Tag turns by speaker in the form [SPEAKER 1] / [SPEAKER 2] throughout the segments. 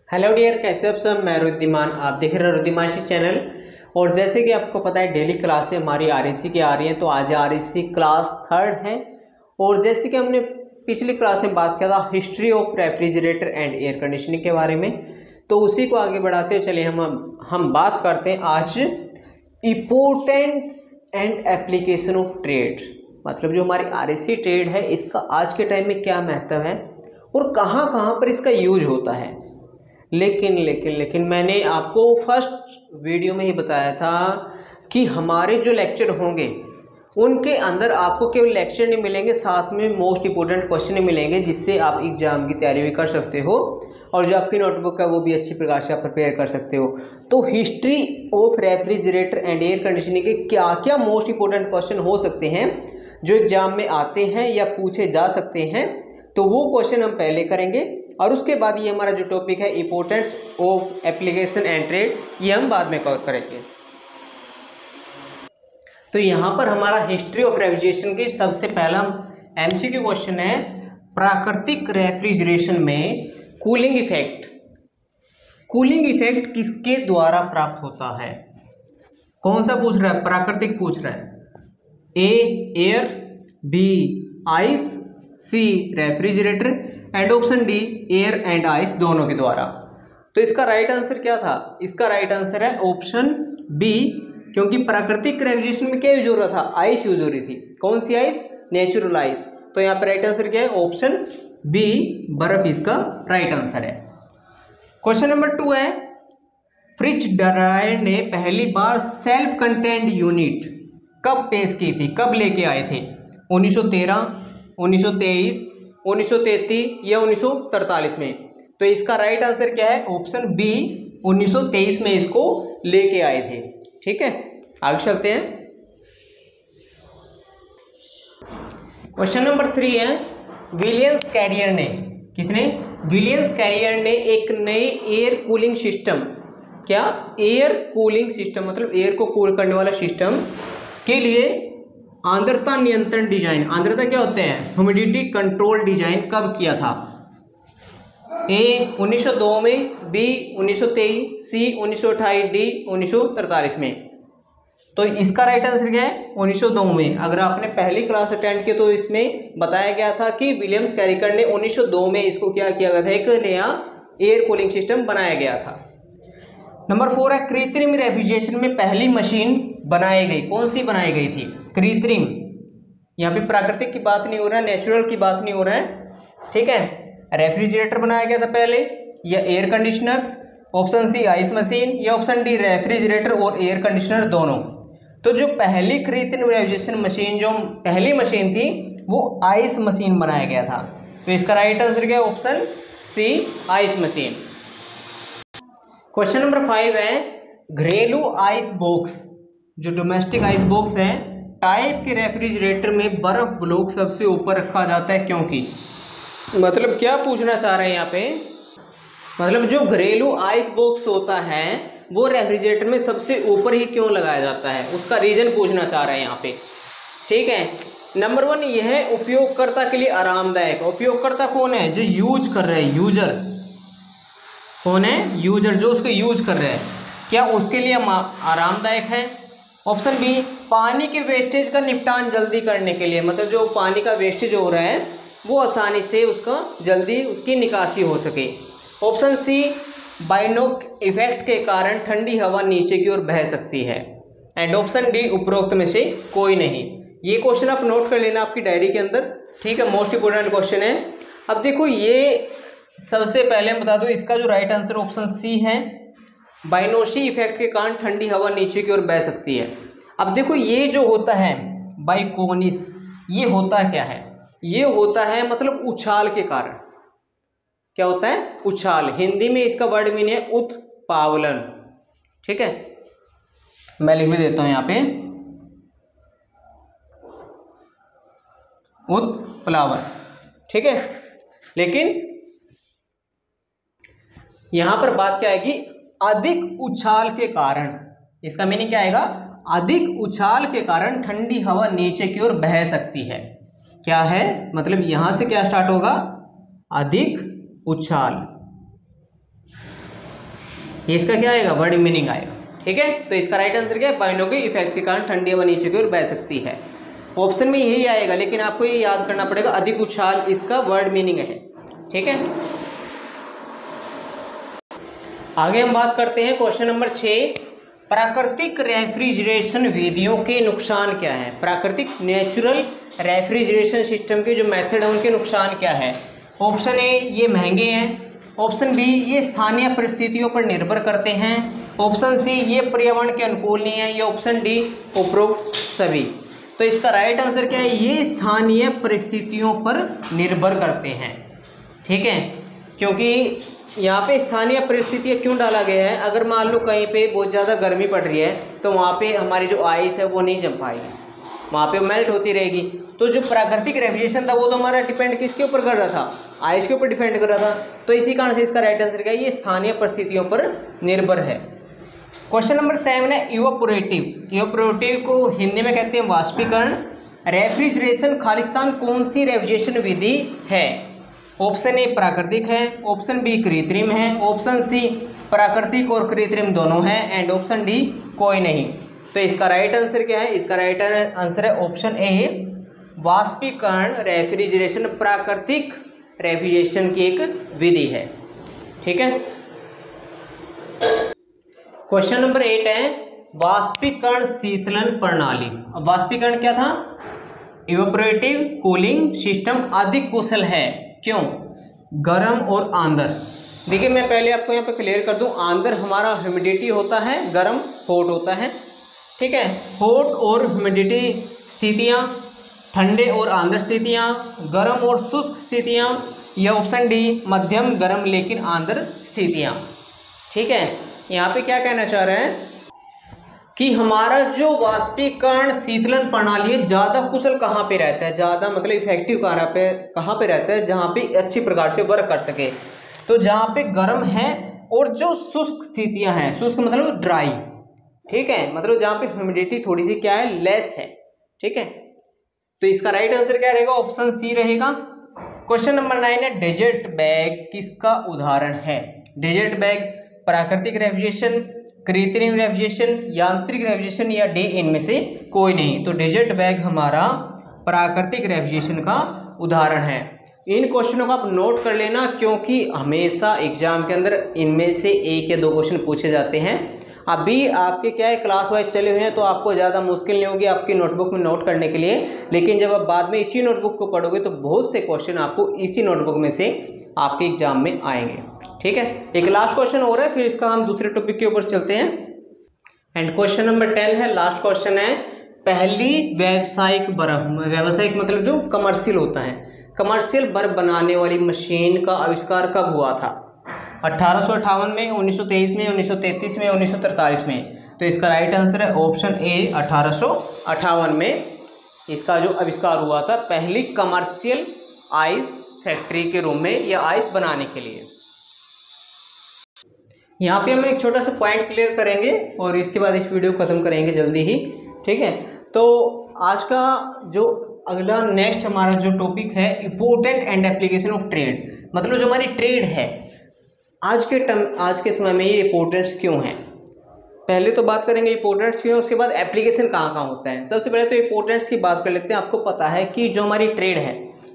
[SPEAKER 1] Hello dear, कैसे आप सब। मैं रुद्धिमान, आप देख रहे हैं रुद्धिमाशी चैनल। और जैसे कि आपको पता है डेली क्लासें हमारी आरएससी की आ रही हैं, तो आज आरएससी क्लास 3 है। और जैसे कि हमने पिछली क्लास में बात किया था history of refrigerator and air conditioning के बारे में, तो उसी को आगे बढ़ाते हुए चलिए हम बात करते हैं आज importance and application of trade. मतलब जो हमारी आरएससी ट्रेड है इसका आज के टाइम में क्या महत्व है और कहाँ कहाँ पर इसका यूज होता है। लेकिन मैंने आपको फर्स्ट वीडियो में ही बताया था कि हमारे जो लेक्चर होंगे उनके अंदर आपको केवल लेक्चर नहीं मिलेंगे, साथ में मोस्ट इंपॉर्टेंट क्वेश्चन मिलेंगे, जिससे आप एग्जाम की तैयारी भी कर सकते हो और जो आपकी नोटबुक है वो भी अच्छी प्रकार से आप प्रिपेयर कर सकते हो। तो history of refrigerator and air conditioning के क्या क्या मोस्ट इंपॉर्टेंट क्वेश्चन हो सकते हैं जो एग्जाम में आते हैं या पूछे जा सकते हैं, तो वो क्वेश्चन हम पहले करेंगे और उसके बाद ये हमारा जो टॉपिक है importance of application and trade, ये हम बाद में कवर करेंगे। तो यहाँ पर हमारा हिस्ट्री ऑफ रेफ्रिजरेशन की सबसे पहला एमसीक्यू क्वेश्चन है, प्राकृतिक रेफ्रिजरेशन में कूलिंग इफेक्ट किसके द्वारा प्राप्त होता है। कौन सा पूछ रहा है? प्राकृतिक पूछ रहा है। A air, B ice, C refrigerator and option D air and ice दोनों के द्वारा। तो इसका राइट आंसर क्या था? इसका राइट आंसर है ऑप्शन बी, क्योंकि प्राकृतिक रेफ्रिजरेशन में क्या यूज हो रहा था? आइस यूज हो रही थी। कौन सी आइस? Natural ice. तो यहाँ पर राइट आंसर क्या है? ऑप्शन बी, बर्फ इसका राइट आंसर है। क्वेश्चन नंबर 2 है, फ्रिच डरायर ने पहली बार सेल्फ कंटेंड यूनिट कब पेश की थी, कब लेके आए थे? 1913, 1923, 1933 या 1943 में? तो इसका राइट आंसर क्या है? ऑप्शन बी, 1923 में इसको लेके आए थे। ठीक है, आगे चलते हैं। क्वेश्चन नंबर 3 है, विलियम्स कैरियर ने, किसने? विलियम्स कैरियर ने एक नए एयर कूलिंग सिस्टम, क्या? एयर कूलिंग सिस्टम मतलब एयर को कूल करने वाला सिस्टम के लिए आर्द्रता नियंत्रण डिजाइन, आर्द्रता क्या होते हैं? ह्यूमिडिटी कंट्रोल डिजाइन कब किया था? ए 1902 में, बी 1923, सी 1928, डी 1943 में? तो इसका राइट आंसर क्या है? 1902 में। अगर आपने पहली क्लास अटेंड की तो इसमें बताया गया था कि विलियम्स कैरियर ने 1902 में इसको क्या किया गया था? एक नया एयर कूलिंग सिस्टम बनाया गया था। नंबर 4 है, कृत्रिम रेफ्रिजरेशन में पहली मशीन बनाई गई, कौन सी बनाई गई थी? कृत्रिम, यहाँ पे प्राकृतिक की बात नहीं हो रहा है, नेचुरल की बात नहीं हो रहा है। ठीक है, रेफ्रिजरेटर बनाया गया था पहले या air conditioner? Option C ice machine या ऑप्शन डी रेफ्रिजरेटर और एयर कंडीशनर दोनों। तो जो पहली कृत्रिम रेफ्रिजरेशन मशीन, जो पहली मशीन थी वो आइस मशीन बनाया गया था। तो इसका राइट आंसर क्या है? Option C ice machine. Question number 5 है, घरेलू आइस बॉक्स, जो डोमेस्टिक आइस बॉक्स है टाइप के रेफ्रिजरेटर में बर्फ ब्लॉक सबसे ऊपर रखा जाता है क्योंकि? मतलब क्या पूछना चाह रहे हैं यहाँ पे? मतलब जो घरेलू आइस बॉक्स होता है वो रेफ्रिजरेटर में सबसे ऊपर ही क्यों लगाया जाता है, उसका रीजन पूछना चाह रहे हैं यहाँ पे। ठीक है, नंबर 1 यह उपयोगकर्ता के लिए आरामदायक। उपयोगकर्ता कौन है? जो यूज कर रहे हैं, यूजर कौन है? यूजर, जो उसको यूज कर रहे हैं, क्या उसके लिए आरामदायक है? ऑप्शन बी, पानी के वेस्टेज का निपटान जल्दी करने के लिए, मतलब जो पानी का वेस्टेज हो रहा है वो आसानी से उसका जल्दी उसकी निकासी हो सके। ऑप्शन सी, बाइनोक इफेक्ट के कारण ठंडी हवा नीचे की ओर बह सकती है। एंड ऑप्शन डी, उपरोक्त में से कोई नहीं। ये क्वेश्चन आप नोट कर लेना आपकी डायरी के अंदर। ठीक है, मोस्ट इंपोर्टेंट क्वेश्चन है। अब देखो, ये सबसे पहले मैं बता दूं, इसका जो राइट आंसर ऑप्शन सी है, बाइनोशी इफेक्ट के कारण ठंडी हवा नीचे की ओर बह सकती है। अब देखो, ये जो होता है बाइकोनिस, ये होता क्या है? ये होता है मतलब उछाल के कारण। क्या होता है? उछाल। हिंदी में इसका वर्ड मीन है उत्प्लावन। ठीक है, मैं लिख भी देता हूं यहाँ पे, उत्प्लावन। ठीक है, लेकिन यहां पर बात क्या है कि अधिक उछाल के कारण, इसका मीनिंग क्या आएगा? अधिक उछाल के कारण ठंडी हवा नीचे की ओर बह सकती है। क्या है? मतलब यहां से क्या स्टार्ट होगा? अधिक उछाल। ये इसका क्या आएगा, वर्ड मीनिंग आएगा। ठीक है, तो इसका राइट आंसर क्या है, बाइनों के इफेक्ट के कारण ठंडी हवा नीचे की ओर बह सकती है। ऑप्शन में यही आएगा, लेकिन आपको ये याद करना पड़ेगा, अधिक उछाल इसका वर्ड मीनिंग है। ठीक है, आगे हम बात करते हैं क्वेश्चन नंबर 6, प्राकृतिक रेफ्रिजरेशन विधियों के नुकसान क्या है। प्राकृतिक नेचुरल रेफ्रिजरेशन सिस्टम के जो मेथड है उनके नुकसान क्या है। ऑप्शन ए, ये महंगे हैं। ऑप्शन बी, ये स्थानीय परिस्थितियों पर निर्भर करते हैं। ऑप्शन सी, ये पर्यावरण के अनुकूल नहीं है। या ऑप्शन डी, उपरोक्त सभी। तो इसका राइट आंसर क्या है, ये स्थानीय परिस्थितियों पर निर्भर करते हैं। ठीक है, क्योंकि यहाँ पे स्थानीय परिस्थितियाँ क्यों डाला गया है, अगर मान लो कहीं पे बहुत ज़्यादा गर्मी पड़ रही है तो वहाँ पे हमारी जो आइस है वो नहीं जम पाएगी, वहाँ पे मेल्ट होती रहेगी। तो जो प्राकृतिक रेफ्रिजरेशन था वो तो हमारा डिपेंड किसके ऊपर कर रहा था, आइस के ऊपर डिपेंड कर रहा था। तो इसी कारण से इसका राइट आंसर क्या है, ये स्थानीय परिस्थितियों पर निर्भर है। क्वेश्चन नंबर 7 है इवापोरेटिव। इवापोरेटिव को हिंदी में कहते हैं वाष्पीकरण। रेफ्रिजरेशन खालिस्तान कौन सी रेफ्रिजरेशन विधि है। ऑप्शन ए प्राकृतिक है, ऑप्शन बी कृत्रिम है, ऑप्शन सी प्राकृतिक और कृत्रिम दोनों है, एंड ऑप्शन डी कोई नहीं। तो इसका राइट आंसर क्या है, इसका राइट आंसर है ऑप्शन ए, वाष्पीकरण रेफ्रिजरेशन प्राकृतिक रेफ्रिजरेशन की एक विधि है। ठीक है, क्वेश्चन नंबर 8 है वाष्पीकरण शीतलन प्रणाली। अब वाष्पीकरण क्या था, इवेपोरेटिव कूलिंग सिस्टम अधिक कुशल है। क्यों, गर्म और आंदर। देखिए मैं पहले आपको यहाँ पे क्लियर कर दूं, आंदर हमारा ह्यूमिडिटी होता है, गर्म हॉट होता है। ठीक है, हॉट और ह्यूमिडिटी स्थितियाँ, ठंडे और आंदर स्थितियाँ, गर्म और शुष्क स्थितियाँ, या ऑप्शन डी मध्यम गर्म लेकिन आंदर स्थितियाँ। ठीक है, यहाँ पे क्या कहना चाह रहे हैं कि हमारा जो वाष्पीकरण शीतलन प्रणाली है ज़्यादा कुशल कहाँ पे रहता है, ज़्यादा मतलब इफेक्टिव कहाँ पे रहता है, जहाँ पे अच्छी प्रकार से वर्क कर सके। तो जहाँ पे गर्म है और जो शुष्क स्थितियाँ हैं, शुष्क मतलब ड्राई। ठीक है, मतलब जहाँ पे ह्यूमिडिटी थोड़ी सी क्या है, लेस है। ठीक है, तो इसका राइट आंसर क्या रहेगा, ऑप्शन सी रहेगा। क्वेश्चन नंबर 9 है डेजर्ट बैग किसका उदाहरण है। डेजर्ट बैग प्राकृतिक रेफ्रिजरेशन, कृत्रिम रेफ्रिजरेशन, यांत्रिक रेफ्रिजरेशन, या डी इनमें से कोई नहीं। तो डेजर्ट बैग हमारा प्राकृतिक रेफ्रिजरेशन का उदाहरण है। इन क्वेश्चनों को आप नोट कर लेना, क्योंकि हमेशा एग्जाम के अंदर इनमें से 1 या 2 क्वेश्चन पूछे जाते हैं। अभी आपके क्या है, क्लास वाइज चले हुए हैं तो आपको ज़्यादा मुश्किल नहीं होगी आपकी नोटबुक में नोट करने के लिए, लेकिन जब आप बाद में इसी नोटबुक को पढ़ोगे तो बहुत से क्वेश्चन आपको इसी नोटबुक में से आपके एग्जाम में आएंगे। ठीक है, एक लास्ट क्वेश्चन हो रहा है, फिर इसका हम दूसरे टॉपिक के ऊपर चलते हैं। एंड क्वेश्चन नंबर 10 है, लास्ट क्वेश्चन है, पहली व्यावसायिक बर्फ, व्यावसायिक मतलब जो कमर्शियल होता है, कमर्शियल बर्फ बनाने वाली मशीन का आविष्कार कब हुआ था। 1858 में, 1923 में, 1933 में, 1943 में। तो इसका राइट आंसर है ऑप्शन ए 1858 में इसका जो आविष्कार हुआ था, पहली कमर्शियल आइस फैक्ट्री के रूम में या आइस बनाने के लिए। यहाँ पे हम एक छोटा सा पॉइंट क्लियर करेंगे और इसके बाद इस वीडियो को खत्म करेंगे जल्दी ही। ठीक है, तो आज का जो अगला नेक्स्ट हमारा जो टॉपिक है important and application of trade, मतलब जो हमारी ट्रेड है आज के समय में ये इम्पोर्टेंट्स क्यों है। पहले तो बात करेंगे इम्पोर्टेंट्स क्यों है, उसके बाद एप्लीकेशन कहाँ कहाँ होता है। सबसे पहले तो इम्पोर्टेंट्स की बात कर लेते हैं। आपको पता है कि जो हमारी ट्रेड है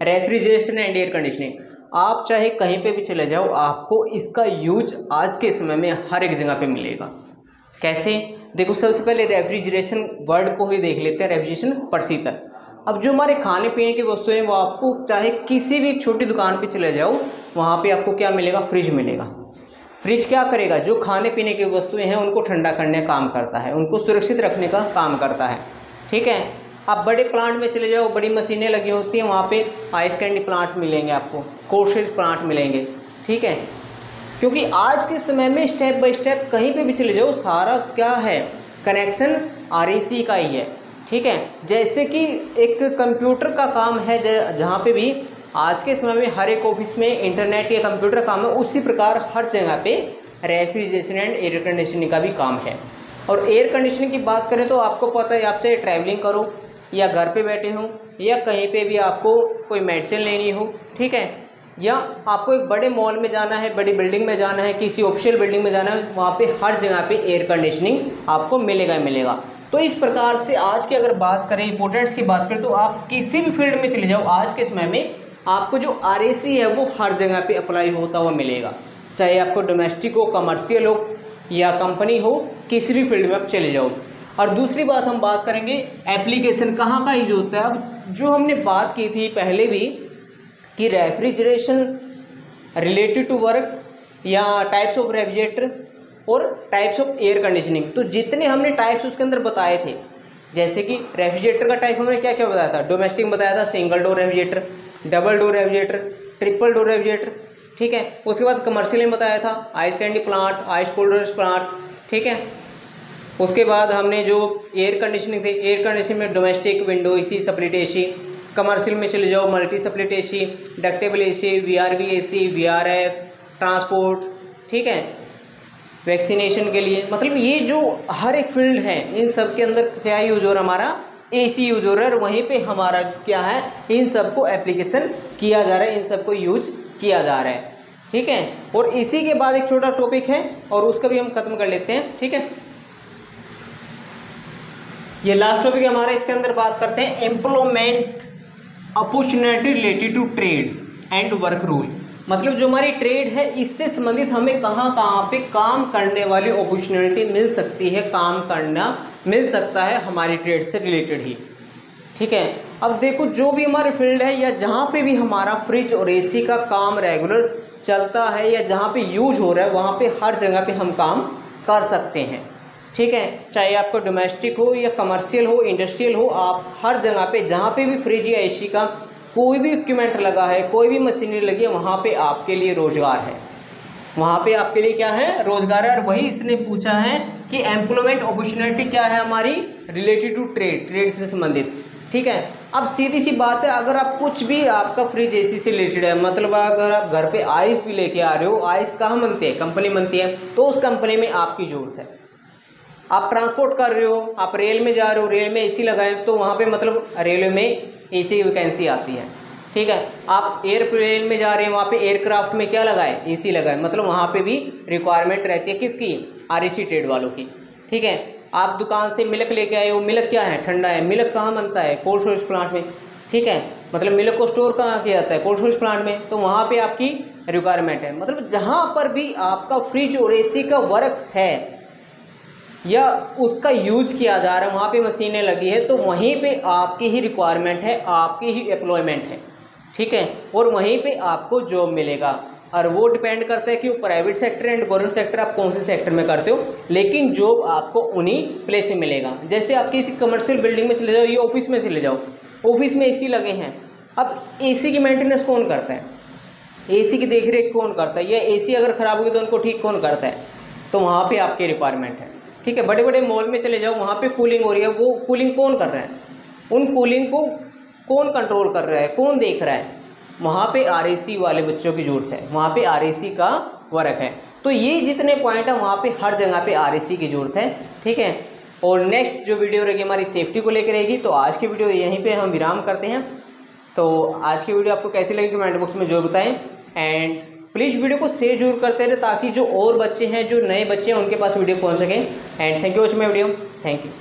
[SPEAKER 1] रेफ्रिजरेशन एंड एयर कंडीशनिंग, आप चाहे कहीं पे भी चले जाओ आपको इसका यूज आज के समय में हर एक जगह पे मिलेगा। कैसे, देखो सबसे पहले रेफ्रिजरेशन वर्ड को ही देख लेते हैं, रेफ्रिजरेशन प्रशीतन। अब जो हमारे खाने पीने की वस्तुएं हैं वो आपको चाहे किसी भी छोटी दुकान पे चले जाओ वहाँ पे आपको क्या मिलेगा, फ्रिज मिलेगा। फ्रिज क्या करेगा, जो खाने पीने की वस्तुएं हैं उनको ठंडा करने का काम करता है, उनको सुरक्षित रखने का काम करता है। ठीक है, आप बड़े प्लांट में चले जाओ, बड़ी मशीनें लगी होती हैं, वहाँ पे आइस कैंडी प्लांट मिलेंगे, आपको कोल्ड स्टोरेज प्लांट मिलेंगे। ठीक है, क्योंकि आज के समय में स्टेप बाय स्टेप कहीं पे भी चले जाओ सारा क्या है, कनेक्शन REC का ही है। ठीक है, जैसे कि एक कंप्यूटर का काम है जहाँ पे भी आज के समय में हर एक ऑफिस में इंटरनेट या कंप्यूटर काम है, उसी प्रकार हर जगह पे रेफ्रिजरेशन एंड एयर कंडीशनिंग का भी काम है। और एयर कंडीशनिंग की बात करें तो आपको पता है, आप चाहे ट्रैवलिंग करो या घर पे बैठे हो या कहीं पे भी आपको कोई मेडिसिन लेनी हो, ठीक है, या आपको एक बड़े मॉल में जाना है, बड़ी बिल्डिंग में जाना है, किसी ऑफिशियल बिल्डिंग में जाना है, वहाँ पे हर जगह पे एयर कंडीशनिंग आपको मिलेगा ही मिलेगा। तो इस प्रकार से आज की अगर बात करें, इंपॉर्टेंस की बात करें, तो आप किसी भी फील्ड में चले जाओ, आज के समय में आपको जो RAC है वो हर जगह पे अप्लाई होता हुआ मिलेगा, चाहे आपको डोमेस्टिक हो, कमर्शियल हो या कंपनी हो, किसी भी फील्ड में आप चले जाओ। और दूसरी बात हम बात करेंगे एप्लीकेशन कहाँ का यूज होता है। अब जो हमने बात की थी पहले भी कि रेफ्रिजरेशन रिलेटेड टू वर्क या टाइप्स ऑफ रेफ्रिजरेटर और टाइप्स ऑफ एयर कंडीशनिंग, तो जितने हमने टाइप्स उसके अंदर बताए थे, जैसे कि रेफ्रिजरेटर का टाइप हमने क्या क्या बताया था, डोमेस्टिक में बताया था single door refrigerator, double door refrigerator, triple door refrigerator, ठीक है। उसके बाद कमर्शियल में बताया था ice candy plant, ice cold plant, ठीक है। उसके बाद हमने जो एयर कंडीशनिंग थे, एयर कंडीशनिंग में domestic, window AC, split AC, commercial में चले जाओ multi split AC, ductable AC, VRV AC, VRF, transport, ठीक है, वैक्सीनेशन के लिए। मतलब ये जो हर एक फील्ड है इन सब के अंदर क्या यूज हो रहा है, हमारा AC यूज हो रहा है, और वहीं पे हमारा क्या है, इन सबको एप्लीकेशन किया जा रहा है, इन सबको यूज किया जा रहा है, ठीक है। और इसी के बाद एक छोटा टॉपिक है और उसका भी हम खत्म कर लेते हैं, ठीक है। ये लास्ट टॉपिक हमारा, इसके अंदर बात करते हैं employment opportunity related to trade and work rule. मतलब जो हमारी ट्रेड है इससे संबंधित हमें कहाँ कहाँ पे काम करने वाली अपॉर्चुनिटी मिल सकती है, काम करना मिल सकता है हमारी ट्रेड से रिलेटेड ही, ठीक है। अब देखो जो भी हमारी फील्ड है या जहाँ पे भी हमारा फ्रिज और AC का काम रेगुलर चलता है या जहाँ पे यूज हो रहा है वहाँ पे हर जगह पे हम काम कर सकते हैं, ठीक है। चाहे आपको डोमेस्टिक हो या कमर्शियल हो, इंडस्ट्रियल हो, आप हर जगह पे जहाँ पे भी फ्रिज या AC का कोई भी इक्विपमेंट लगा है, कोई भी मशीनरी लगी है, वहाँ पे आपके लिए रोजगार है, वहाँ पे आपके लिए क्या है, रोजगार है। और वही इसने पूछा है कि एम्प्लॉयमेंट अपॉर्चुनिटी क्या है हमारी रिलेटेड टू ट्रेड, ट्रेड से संबंधित, ठीक है। अब सीधी सी बात है, अगर आप कुछ भी आपका फ्रिज AC से रिलेटेड है, मतलब अगर आप घर पे आइस भी लेके आ रहे हो, आइस कहाँ बनती है, कंपनी बनती है, तो उस कंपनी में आपकी जरूरत है। आप ट्रांसपोर्ट कर रहे हो, आप रेल में जा रहे हो, रेल में AC लगाएं, तो वहाँ पे मतलब रेलवे में AC की वैकेंसी आती है, ठीक है। आप एयरप्लेन में जा रहे हैं, वहाँ पे एयरक्राफ्ट में क्या लगाए, AC लगाए, मतलब वहाँ पे भी रिक्वायरमेंट रहती है किसकी, RAC ट्रेड वालों की, ठीक है। आप दुकान से मिल्क लेके आए हो, मिल्क क्या है, ठंडा है, मिल्क कहाँ बनता है, कोल्ड स्टोरेज प्लांट में, ठीक है। मतलब मिल्क को स्टोर कहाँ किया जाता है, कोल्ड स्टोरेज प्लांट में, तो वहाँ पे आपकी रिक्वायरमेंट है। मतलब जहाँ पर भी आपका फ्रिज और AC का वर्क है या उसका यूज किया जा रहा है, वहाँ पे मशीनें लगी है, तो वहीं पे आपकी ही रिक्वायरमेंट है, आपकी ही एम्प्लॉयमेंट है, ठीक है। और वहीं पे आपको जॉब मिलेगा, और वो डिपेंड करता है कि वो private sector and government sector आप कौन से सेक्टर में करते हो, लेकिन जॉब आपको उन्हीं प्लेस में मिलेगा। जैसे आप किसी कमर्शियल बिल्डिंग में चले जाओ या ऑफिस में चले जाओ, ऑफिस में AC लगे हैं, अब AC की मेंटेनेंस कौन करता है, AC की देखरेख कौन करता है, या AC अगर ख़राब होगी तो उनको ठीक कौन करता है, तो वहाँ पर आपकी रिक्वायरमेंट है, ठीक है। बड़े बड़े मॉल में चले जाओ, वहाँ पे कूलिंग हो रही है, वो कूलिंग कौन कर रहा है, उन कूलिंग को कौन कंट्रोल कर रहा है, कौन देख रहा है, वहाँ पे RAC वाले बच्चों की जरूरत है, वहाँ पे RAC का वर्क है। तो ये जितने पॉइंट है वहाँ पे हर जगह पे RAC की जरूरत है, ठीक है। और नेक्स्ट जो वीडियो रहेगी हमारी सेफ्टी को लेकर रहेगी। तो आज की वीडियो यहीं पे हम विराम करते हैं। तो आज की वीडियो आपको कैसी लगी कमेंट बॉक्स में जरूर बताएं, एंड प्लीज़ वीडियो को शेयर जरूर करते रहे ताकि जो और बच्चे हैं, जो नए बच्चे हैं, उनके पास वीडियो पहुंच सके। And thank you watch my video, thank you.